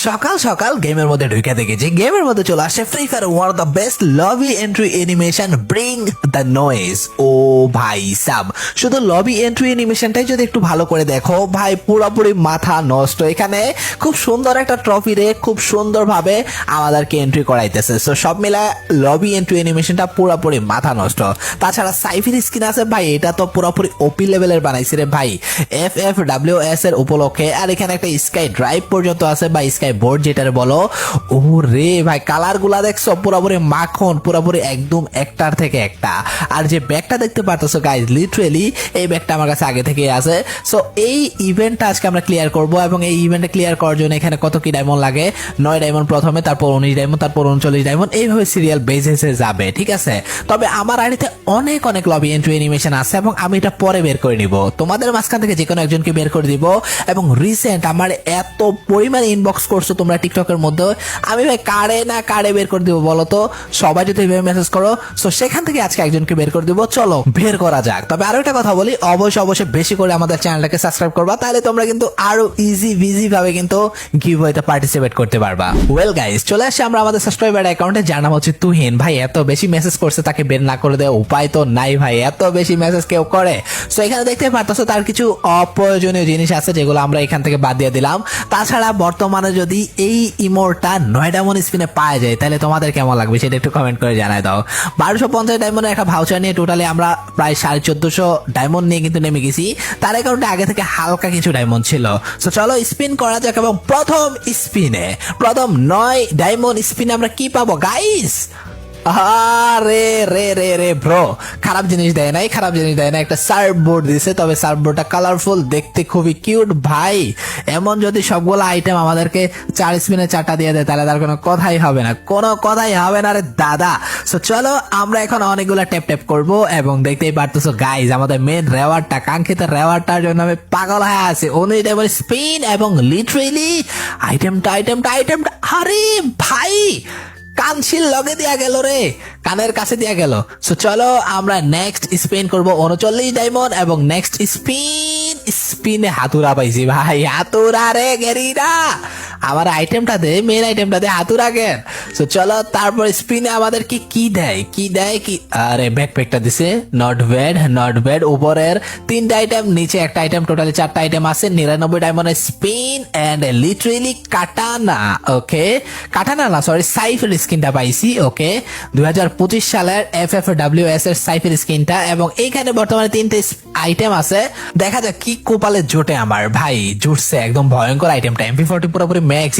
সকাল সকাল গেমের মধ্যে ঢুকে দেখেছি গেমের মধ্যে চলে আসে Free Fire one of the best lobby entry animation bring the noise. ও ভাই সাব, শুধু লবি এন্ট্রি অ্যানিমেশনটাই যদি একটু ভালো করে দেখো ভাই, পুরোপুরি মাথা নষ্ট। এখানে খুব সুন্দর একটা ট্রফি রে খুব সুন্দরভাবে আমাদেরকে এন্ট্রি করাইতেছে। সো সব মিলা লবি এন্ট্রি অ্যানিমেশনটা পুরোপুরি মাথা নষ্ট। তাছাড়া সাইফের স্কিন আছে ভাই, এটা তো পুরোপুরি ওপি লেভেলের বানাইছে রে ভাই, FFWS এর উপলক্ষে। আর এখানে একটা স্কাই ড্রাইভ পর্যন্ত আছে বা স্কাই বোর্ড যেটার বলো। ও রে ভাই, কালার গুলা দেখছো পুরোপুরি মাখন, পুরোপুরি একদম একটার থেকে একটা। আর যে ব্যাগটা দেখতে পারতেছো গাইজ, লিটারেলি এই ব্যাগটা আমার কাছে আগে থেকে আছে। সো এই ইভেন্টটা আজকে আমরা ক্লিয়ার করব, এবং এই ইভেন্টটা ক্লিয়ার করার জন্য এখানে কত কি ডায়মন্ড লাগে, 9 ডায়মন্ড প্রথমে, তারপর 19 ডায়মন্ড, তারপর 39 ডায়মন্ড, এইভাবে সিরিয়াল বেসিসে যাবে, ঠিক আছে। তবে আমার আইডিতে অনেক অনেক লবি এন্ট্রি অ্যানিমেশন আছে এবং আমি এটা পরে বের করে নিব, তোমাদের মাঝখান থেকে যে কোনো একজনকে বের করে দিব। এবং রিসেন্ট আমার এত পরিমাণে ইনবক্স করছো তোমরা টিকটকের মধ্যে, আমি ভাই কারে না কারে বের করে দিব বলো তো, সবাই যদি এইভাবে মেসেজ করো। সো সেখান থেকে আজকে একজনকে বের করে দিব, চলো বের করা যাক। তবে আরো একটা কথা বলি, অবশ্যই বেশি করে আমাদের চ্যানেলটাকে সাবস্ক্রাইব করবা, তাহলে তোমরা কিন্তু আরো ইজি ভাবে কিন্তু গিভওয়েতে পার্টিসিপেট করতে পারবা। ওয়েল গাইস, চলে আসি আমরা আমাদের সাবস্ক্রাইবার অ্যাকাউন্টে, যার নাম হচ্ছে তুহিন। ভাই এত বেশি মেসেজ করছে, তাকে বের না করে দেওয়ার উপায় তো নাই ভাই, এত বেশি মেসেজ কেউ করে। সো এখানে দেখতে পারতেছো তার কিছু অপ্রয়োজনীয় জিনিস আছে যেগুলো আমরা এখান থেকে বাদ দিয়ে দিলাম। তাছাড়া বর্তমানে যদি এই ইমোরটা 9 ডায়মন্ড স্পিনে পাওয়া যায় তাহলে তোমাদের কেমন লাগবে সেটা একটু কমেন্ট করে জানাই দাও। 1250 ডায়মন্ডের একটা ভাউচার নিয়ে টোটালি আমরা প্রায় 1450 ডায়মন্ড নিয়ে কিন্তু নেমে গেছি। তার কারণে আগে থেকে হালকা কিছু ডায়মন্ড ছিল। সো চলো স্পিন করা যাক, এবং প্রথম স্পিনে, প্রথম 9 ডায়মন্ড স্পিনে আমরা কি পাবো গাইস? আরে রে রে রে ব্রো, খারাপ জিনিস দেয় নাই, একটা সার্ভ বোর্ড দিছে, তবে সার্ভ বোর্ডটা কালারফুল, দেখতে খুবই কিউট ভাই। এমন যদি সবগুলো আইটেম আমাদেরকে 4 স্পিনে 4টা দিয়ে দেয় তাহলে তার কোনো কথাই হবে না, রে দাদা। সো চলো আমরা এখন অনেকগুলো ট্যাপ করবো, এবং দেখতেই পারতেছো গাইজ আমাদের মেন রেওয়ার্ডটা, কাঙ্ক্ষিত রেওয়ার্ডটার জন্য আমি পাগল হয়ে আছি। অনুযায়ী ডেবল স্পিন, এবং লিটারেলি আইটেমটা, আরে ভাই কানশিল লগে দিয়া গেল রে, কানের কাছে দিয়া গেল। সো চলো আমরা নেক্সট স্পিন করব 39 ডায়মন্ড, এবং নেক্সট স্পিনে হাতুরা পাইছি ভাই, হাতুরা রে গেরিরা, আমার আইটেমটা দে, মেন আইটেমটা দে, হাতুরা গের। সো চলো তারপর স্পিনে আমাদের কি দেয়, আরে ব্যাকপ্যাকটা দিছে, নট ব্যাড। উপরের 3টা আইটেম, নিচে একটা আইটেম, টোটালি 4টা আইটেম আছে। 99 ডায়মন্ডের স্পিন এন্ড লিটারেলি কাটানা, ওকে কাটানা না সরি সাইফের স্কিনটা পাইছি। ওকে 2025 সালের FFWS এর সাইফের স্কিনটা, এবং এইখানে বর্তমানে 3টে আইটেম আছে। দেখা যাক কি কোপালে জোটে আমার ভাই, জুটছে একদম ভয়ঙ্কর আইটেমটা, MP40 পুরোপুরি ম্যাক্স।